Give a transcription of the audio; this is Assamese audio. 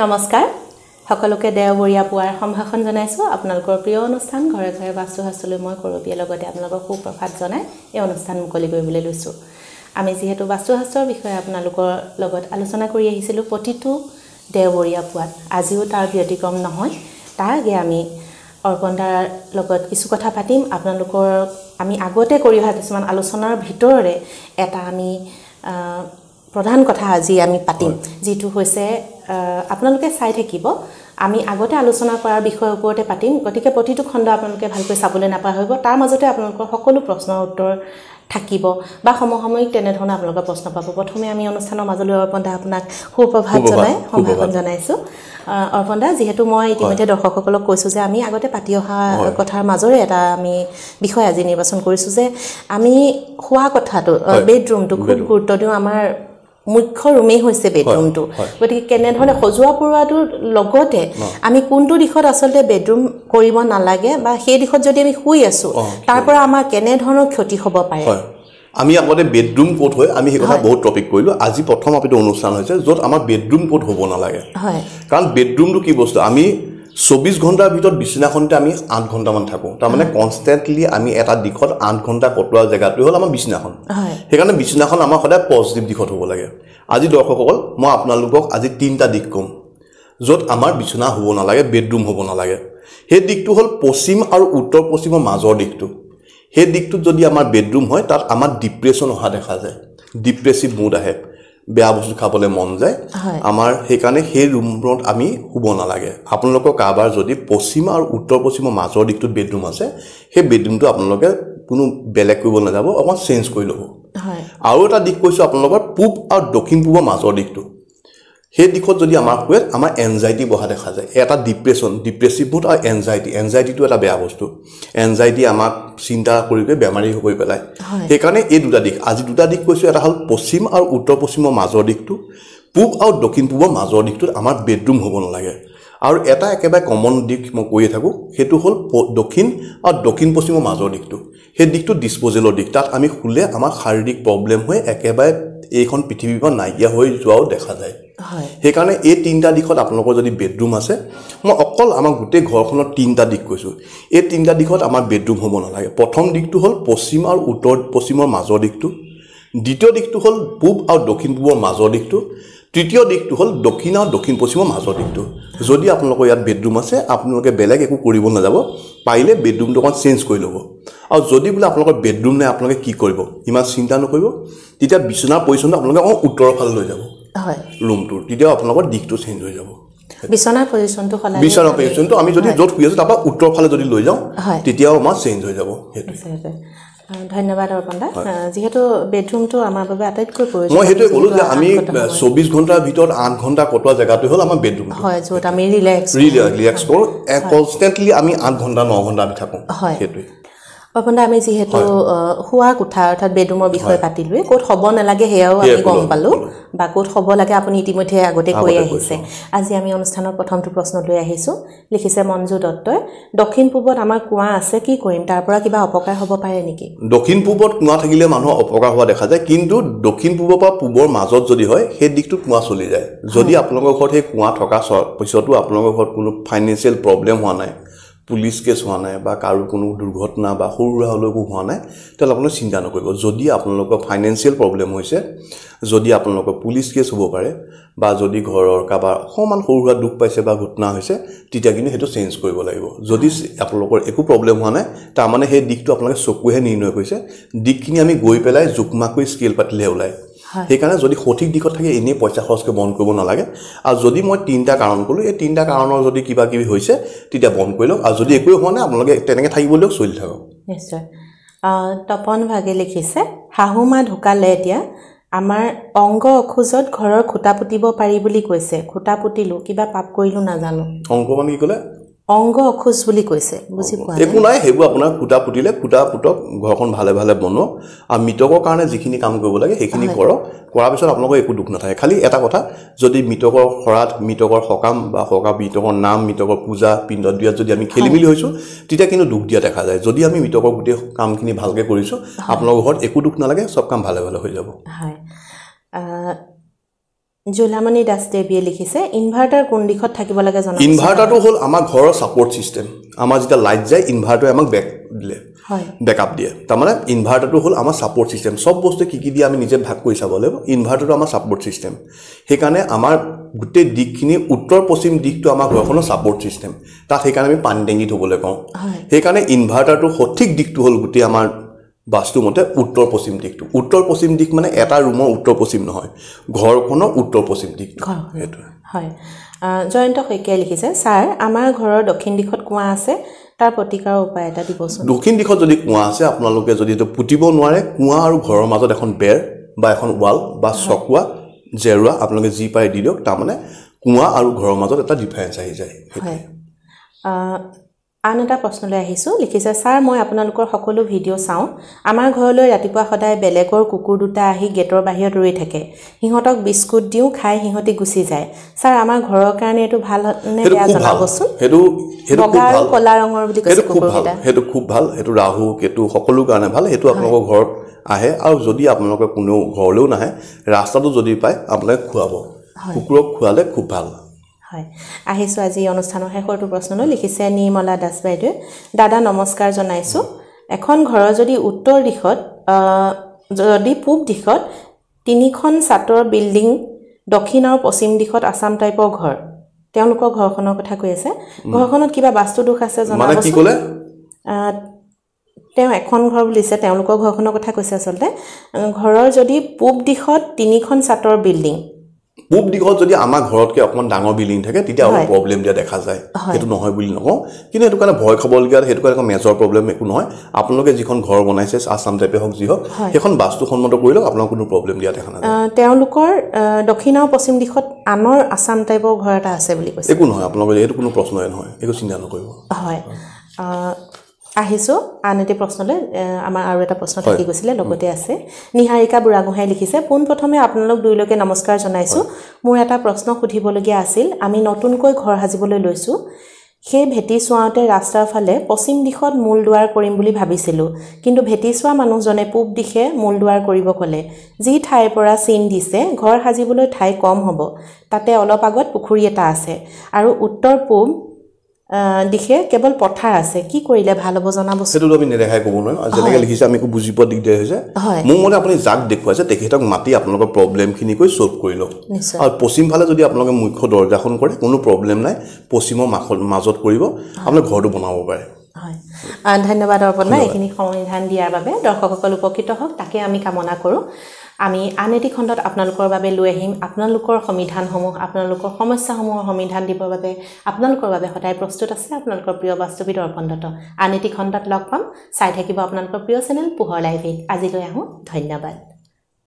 নমস্কাৰ সকলোকে দেওবৰীয়া পুৱাৰ সম্ভাষণ জনাইছো আপোনালোকৰ প্ৰিয় অনুষ্ঠান ঘৰে ঘৰে বাস্তুশাস্ত্ৰলৈ মই কৰবিয়ে লগতে আপোনালোকৰ সুপ্ৰভাত জনাই এই অনুষ্ঠান মুকলি কৰিবলৈ লৈছো আমি যেহেতু বাস্তুশাস্ত্ৰৰ বিষয়ে আপোনালোকৰ লগত আলোচনা কৰি আহিছিলো প্ৰতিটো দেওবৰীয়া পুৱাত আজিও তাৰ ব্যতিক্ৰম নহয় তাৰ আগে আমি অৰ্পণদাৰ লগত কিছু কথা পাতিম আপোনালোকৰ আমি আগতে কৰি অহা কিছুমান আলোচনাৰ ভিতৰৰে এটা আমি প্ৰধান কথা আজি আমি পাতিম যেটো হৈছে আপোনালোকে চাই থাকিব আমি আগতে আলোচনা কৰাৰ বিষয়ৰ ওপৰতে পাতিম গতিকে প্ৰতিটো খণ্ড আপোনালোকে ভালকৈ চাবলৈ নাপায় হ'ব তাৰ মাজতে আপোনালোকৰ সকলো প্ৰশ্নৰ উত্তৰ থাকিব বা সমসাময়িক তেনে ধৰণৰ আপোনালোকৰ প্ৰশ্ন পাব প্ৰথমে আমি অনুষ্ঠানৰ মাজলৈ অৰ্পণদা আপোনাক সুপ্ৰভাত জনাই সম্ভাষণ জনাইছো অৰ্পণদা যেহেতু মই ইতিমধ্যে দৰ্শকসকলক কৈছো যে আমি আগতে পাতি অহা কথাৰ মাজৰে এটা আমি বিষয় আজি নিৰ্বাচন কৰিছো যে আমি খোৱা কথাটো বেডৰুমটো খুব গুৰুত্ব দিওঁ আমাৰ মুখ্য ৰুমেই হৈছে বেডৰুমটো গতিকে কেনে ধৰণে সজোৱা পৰোৱাটোৰ লগতে আমি কোনটো দিশত আচলতে বেডৰুম কৰিব নালাগে বা সেই দিশত যদি আমি শুই আছো তাৰ পৰা আমাৰ কেনে ধৰণৰ ক্ষতি হ'ব পাৰে আমি আগতে বেডৰুম কোড হয় আমি হেকথা বহুত টপিক কৰিলো আজি প্ৰথম আপিটো অনুষ্ঠান হৈছে যত আমাৰ বেডৰুম কোড হ'ব নালাগে হয় কাৰণ বেডৰুমটো কি বস্তু আমি 24 ঘণ্টাৰ ভিতৰত বিছনাখনতে আমি 8 ঘণ্টা মান থাকো তাৰ মানে কনস্ট্যান্টলি আমি এটা দিশত 8 ঘণ্টা কটোৱা জায়গাটো হল আমাৰ বিছনাখন হেকাৰণে বিছনাখন আমাৰ সদায় পজিটিভ দিশত হ'ব লাগে আজি দৰ্শকসকল মই আপোনালোকক আজি তিনটা দিশ কম যত আমাৰ বিছনা হ'ব নালাগে বেডৰুম হ'ব নালাগে হে দিকটো হল পশ্চিম আৰু উত্তৰ পশ্চিমৰ মাজৰ দিকটো হে দিকটো যদি আমাৰ বেডৰুম হয় তাত আমাৰ ডিপ্ৰেছন অহা দেখা যায় ডিপ্ৰেছিভ মুড আহে বেয়া বস্তু খাবলৈ মন যায় আমাৰ হেকাৰণে হে ৰুমত আমি শুব নালাগে আপোনালোকৰ কাবাৰ যদি পশ্চিম আৰু উত্তৰ পশ্চিমৰ মাজৰ দিকটো বেডৰুম আছে হে বেডৰুমটো আপোনালোকে কোনো বেলেগ কৰিব নাযাব অকমান চেঞ্জ কৰি ল'ব আৰু এটা দিক কৈছো আপোনালোকৰ পূব আৰু দক্ষিণ পূবৰ মাজৰ দিকটো হে দিশত যদি আমাৰ শুৱে আমাৰ এনজাইটি বহা দেখা যায় এটা ডিপ্ৰেছিভ মুড আৰু এনজাইটিটো এটা বেয়া বস্তু এনজাইটি আমাক চিন্তা কৰি বেমাৰী হৈ পেলাই হেকাৰণে এই দুটা দিক আজি দুটা দিক কৈছো এটা হল পশ্চিম আৰু উত্তৰ পশ্চিমৰ মাজৰ দিকটো পূব আৰু দক্ষিণ পূবৰ মাজৰ দিকটো আমাৰ বেডৰুম হ'ব নালাগে আৰু এটা একেবাৰে কমন দিক মই কৈ থাকো হেতু হল দক্ষিণ আৰু দক্ষিণ পশ্চিমৰ মাজৰ দিকটো হে দিকটো ডিসপোজেলৰ দিক তাত আমি খুলে আমাৰ শাৰীৰিক প্ৰবলেম হৈ একেবাৰে এইখন পৃথিৱীৰ পৰা নাইকিয়া হৈ যোৱাও দেখা যায় হেকাৰণে এই তিনটা দিশত আপোনালোকৰ যদি বেডৰুম আছে মই অকল আমাৰ গোটেই ঘৰখনৰ তিনটা দিক কৈছো এই তিনটা দিশত আমাৰ বেডৰুম হ'ব নালাগে প্ৰথম দিকটো হল পশ্চিম আৰু উত্তৰ পশ্চিমৰ মাজৰ দিকটো দ্বিতীয় দিকটো হল পূব আৰু দক্ষিণ পূবৰ মাজৰ দিকটো তৃতীয় দিকটো হল দক্ষিণ আৰু দক্ষিণ পশ্চিমৰ মাজৰ দিকটো যদি আপোনালোকৰ ইয়াত বেডৰুম আছে আপোনালোকে বেলেগ একো কৰিব নাযাব পাইলে বেডৰুমটো অকন চেঞ্জ কৰি ল'ব আৰু যদি বোলে আপোনালোকৰ বেডৰুম নাই আপোনালোকে কি কৰিব ইমান চিন্তা নকৰিব তেতিয়া বিছনাৰ পজিচনটো আপোনালোকে উত্তৰৰ ফালে লৈ যাব হয় ৰুমটো তেতিয়া আপোনালোকৰ দিকটো চেঞ্জ হৈ যাব বিছনাৰ পজিচনটো সলাই বিছনাৰ পজিচনটো আমি যদি য'ত শুই আছো তাৰপৰা উত্তৰ ফালে যদি লৈ যাওঁ তেতিয়াও আমাৰ চেঞ্জ হৈ যাব সেইটো ধন্যবাদ অৰ্পণদা যেহেতু বেডৰুমটো আমাৰ বাবে আটাইতকৈ প্ৰয়োজন মই হেতু ক'লো যে আমি 24 ঘণ্টাৰ ভিতৰত 8 ঘণ্টা কটোৱা জায়গাটো হল আমাৰ বেডৰুম হয় য'ত আমি ৰিলেক্স কৰো কনস্ট্যান্টলি আমি 8 ঘণ্টা 9 ঘণ্টা আমি থাকো হেতুই অৰ্পণদা আমি যেহেতু শুৱা কোঠা অৰ্থাৎ বেডৰুমৰ বিষয়ে পাতিলোৱে ক'ত হ'ব নালাগে হেয়াও আমি গম পালো বা ক'ত হ'ব লাগে আপুনি ইতিমধ্যে আগতে কৈ আহিছে আজি আমি অনুষ্ঠানৰ প্ৰথমটো প্ৰশ্ন লৈ আহিছো লিখিছে মঞ্জু দত্তই দক্ষিণ পূবত আমাৰ কুঁৱা আছে কি কৰিম তাৰ পৰা কিবা অপকাৰ হ'ব পাৰে নেকি দক্ষিণ পূবত কুঁৱা থাকিলে মানুহৰ অপকাৰ হোৱা দেখা যায় কিন্তু দক্ষিণ পূবৰ পৰা পূবৰ মাজত যদি হয় সেই দিকটো কুঁৱা চলি যায় যদি আপোনালোকৰ ঘৰত সেই কুঁৱা থকা পিছতো আপোনালোকৰ ঘৰত কোনো ফাইনেন্সিয়েল প্ৰবলেম হোৱা নাই পুলিশ কেছ হোৱা নাই বা কাৰো কোনো দুৰ্ঘটনা বা সৰুৰা হলৈকো হোৱা নাই তেতিয়াহ'লে আপোনালোকে চিন্তা নকৰিব যদি আপোনালোকৰ ফাইনেন্সিয়েল প্ৰবলেম হৈছে যদি আপোনালোকৰ পুলিশ কেছ হ'ব পাৰে বা যদি ঘৰৰ কাবাৰ সমান সৰুৰা দুখ পাইছে বা ঘটনা হৈছে তেতিয়া কিন্তু হেতু চেঞ্জ কৰিব লাগিব যদি আপোনালোকৰ একো প্ৰবলেম হোৱা নাই তাৰ মানে সেই দিকটো আপোনালোকে চকুহে নিৰ্ণয় কৰিছে দিকখিনি আমি গৈ পেলাই জুকমাকৈ স্কেল পাতিলে ওলাই হেকাৰণে যদি সঠিক দিশত থাকে এনে পইচা খৰচকৈ বন্ধ কৰিব নালাগে আৰু যদি মই তিনটা কাৰণ ক'লো এই তিনটা কাৰণৰ যদি কিবা কিবি হৈছে তেতিয়া বন্ধ কৰি লওক আৰু যদি একোৱে হোৱা নাই আপোনালোকে তেনেকৈ থাকিবলৈও চলি থাকক নিশ্চয় তপন ভাগে লিখিছে শাহুমা ঢুকালে এতিয়া আমাৰ অংগ অখোজত ঘৰৰ খুঁটা পুতিব পাৰি বুলি কৈছে খুঁটা পুতিলো কিবা পাপ কৰিলো নাজানো অংগ মানে কি ক'লে অংগ অখোজ বুলি কৈছে বুজি পোৱা একো নাই হেবু আপোনাৰ খুঁটা পুতিলে খুঁটা পুতক ঘৰখন ভালে ভালে বনো আৰু মৃতকৰ কাৰণে যিখিনি কাম কৰিব লাগে সেইখিনি কৰক কৰাৰ পিছত আপোনালোকৰ একো দুখ নাথাকে খালি এটা কথা যদি মৃতকৰ খৰাত মৃতকৰ সকাম বা সকাম মৃতকৰ নাম মৃতকৰ পূজা পিণ্ড দিয়াত যদি আমি খেলিমেলি হৈছো তেতিয়া কিন্তু দুখ দিয়া দেখা যায় যদি আমি মৃতকৰ গোটেই কামখিনি ভালকৈ কৰিছো আপোনালোকৰ ঘৰত একো দুখ নালাগে সব কাম ভালে ভালে হৈ যাব হয় জুলামণি দাস দেৱীয়ে লিখিছে ইনভাৰ্টাৰ কোন দিশত থাকিব লাগে জনাব ইনভাৰ্টাৰটো হ'ল আমাৰ ঘৰৰ ছাপৰ্ট ছিষ্টেম আমাৰ যেতিয়া লাইট যায় ইনভাৰ্টাৰে আমাক বেকআপ দিয়ে তাৰমানে ইনভাৰ্টাৰটো হ'ল আমাৰ ছাপৰ্ট ছিষ্টেম চব বস্তু কি দিয়ে আমি নিজে ভাগ কৰি চাব লাগিব ইনভাৰ্টাৰটো আমাৰ ছাপৰ্ট ছিষ্টেম সেইকাৰণে আমাৰ গোটেই দিশখিনি উত্তৰ পশ্চিম দিশটো আমাৰ ঘৰখনৰ ছাপৰ্ট ছিষ্টেম তাত সেইকাৰণে আমি পানী টেংকি থ'বলৈ কওঁ সেইকাৰণে ইনভাৰ্টাৰটো সঠিক দিশটো হ'ল গোটেই আমাৰ বাস্তু মতে উত্তৰ পশ্চিম দিশটো উত্তৰ পশ্চিম দিশ মানে এটা ৰুমৰ উত্তৰ পশ্চিম নহয় ঘৰখনৰ উত্তৰ পশ্চিম দিশটো সেইটো হয় জয়ন্ত শইকীয়াই লিখিছে ছাৰ আমাৰ ঘৰৰ দক্ষিণ দিশত কুঁৱা আছে তাৰ প্ৰতিকাৰৰ উপায় এটা দিবচোন দক্ষিণ দিশত যদি কুঁৱা আছে আপোনালোকে যদি এইটো পুতিব নোৱাৰে কুঁৱা আৰু ঘৰৰ মাজত এখন বেৰ বা এখন ৱাল বা চকুৱা জেৰুৱা আপোনালোকে যি পাৰে দি দিয়ক তাৰমানে কুঁৱা আৰু ঘৰৰ মাজত এটা ডিফাৰেঞ্চ আহি যায় হয় আন এটা প্ৰশ্নলৈ আহিছোঁ লিখিছে ছাৰ মই আপোনালোকৰ সকলো ভিডিঅ' চাওঁ আমাৰ ঘৰলৈ ৰাতিপুৱা সদায় বেলেগৰ কুকুৰ দুটা আহি গেটৰ বাহিৰত ৰৈ থাকে সিহঁতক বিস্কুট দিওঁ খাই সিহঁতি গুচি যায় ছাৰ আমাৰ ঘৰৰ কাৰণে এইটো ভাল নে বেয়া জনাবচোন সেইটো বগা আৰু ক'লা ৰঙৰ বুলি কৈছে কুকুৰকেইটা সেইটো খুব ভাল সেইটো ৰাহু কেতু সকলো কাৰণে ভাল সেইটো আপোনালোকৰ ঘৰত আহে আৰু যদি আপোনালোকে কোনো ঘৰলৈও নাহে ৰাস্তাটো যদি পায় আপোনালোকে খুৱাব কুকুৰক খোৱালে খুব ভাল হয় আহিছোঁ আজি অনুষ্ঠানৰ শেষৰটো প্ৰশ্নলৈ লিখিছে নিৰ্মলা দাস বাইদেৱে দাদা নমস্কাৰ জনাইছোঁ এখন ঘৰৰ যদি উত্তৰ দিশত যদি পূব দিশত 3খন ছাতৰ বিল্ডিং দক্ষিণ আৰু পশ্চিম দিশত আছাম টাইপৰ ঘৰ তেওঁলোকৰ ঘৰখনৰ কথা কৈ আছে ঘৰখনত কিবা বাস্তু দোষ আছে জনাবচোন মানে কি ক'লে তেওঁ এখন ঘৰ বুলিছে তেওঁলোকৰ ঘৰখনৰ কথা কৈছে আচলতে ঘৰৰ যদি পূব দিশত 3খন ছাতৰ বিল্ডিং পূব দিশত যদি আমাৰ ঘৰতকৈ অকণমান ডাঙৰ বিল্ডিং থাকে তেতিয়া অলপ প্ৰব্লেম দিয়া দেখা যায় সেইটো নহয় বুলি নকওঁ কিন্তু সেইটো কাৰণে ভয় খাবলগীয়া সেইটো কাৰণে মেজৰ প্ৰব্লেম একো নহয় আপোনালোকে যিখন ঘৰ বনাইছে আছাম টাইপে হওক যি হওক সেইখন বাস্তুসন্মত কৰি লওক আপোনাৰ কোনো প্ৰব্লেম দিয়া দেখা নাযায় তেওঁলোকৰ দক্ষিণ আৰু পশ্চিম দিশত আনৰ আছাম টাইপৰ ঘৰ এটা আছে বুলি কৈছে একো নহয় আপোনালোকে এইটো কোনো প্ৰশ্নই নহয় একো চিন্তা নকৰিব হয় আহিছোঁ আন এটি প্ৰশ্নলৈ আমাৰ আৰু এটা প্ৰশ্ন থাকি গৈছিলে লগতে আছে নিহাৰিকা বুঢ়াগোহাঁই লিখিছে পোনপ্ৰথমে আপোনালোক দুয়োলৈকে নমস্কাৰ জনাইছোঁ মোৰ এটা প্ৰশ্ন সুধিবলগীয়া আছিল আমি নতুনকৈ ঘৰ সাজিবলৈ লৈছোঁ সেই ভেটি চোৱাওঁতে ৰাস্তাৰ ফালে পশ্চিম দিশত মূল দুৱাৰ কৰিম বুলি ভাবিছিলোঁ কিন্তু ভেটি চোৱা মানুহজনে পূব দিশে মূল দুৱাৰ কৰিব ক'লে যি ঠাইৰ পৰা চিন দিছে ঘৰ সাজিবলৈ ঠাই কম হ'ব তাতে অলপ আগত পুখুৰী এটা আছে আৰু উত্তৰ পূব দিশে কেৱল পথাৰ আছে কি কৰিলে ভাল হ'ব জনাবচোন সেইটো আমি নেদেখাই ক'ব নোৱাৰিম যেনেকৈ লিখিছে আমি একো বুজি পোৱা দিগদাৰ হৈছে মোৰ মতে আপুনি যাক দেখুৱাইছে তেখেতক মাতি আপোনালোকৰ প্ৰব্লেমখিনি কৈ ছল্ভ কৰি লওক আৰু পশ্চিম ফালে যদি আপোনালোকে মুখ্য দৰ্জাখন কৰে কোনো প্ৰব্লেম নাই পশ্চিমৰ মাজত কৰিব আপোনাৰ ঘৰটো বনাব পাৰে হয় ধন্যবাদ অৰ্পণা এইখিনি সমাধান দিয়াৰ বাবে দৰ্শকসকল উপকৃত হওক তাকে আমি কামনা কৰোঁ আমি আন এটি খণ্ডত আপোনালোকৰ বাবে লৈ আহিম আপোনালোকৰ সমিধানসমূহ আপোনালোকৰ সমস্যাসমূহৰ সমিধান দিবৰ বাবে আপোনালোকৰ বাবে সদায় প্ৰস্তুত আছে আপোনালোকৰ প্ৰিয় বাস্তুবিদ অৰ্পণ দত্ত আন এটি খণ্ডত লগ পাম চাই থাকিব আপোনালোকৰ প্ৰিয় চেনেল পোহৰ লাইভ আজিলৈ আহোঁ ধন্যবাদ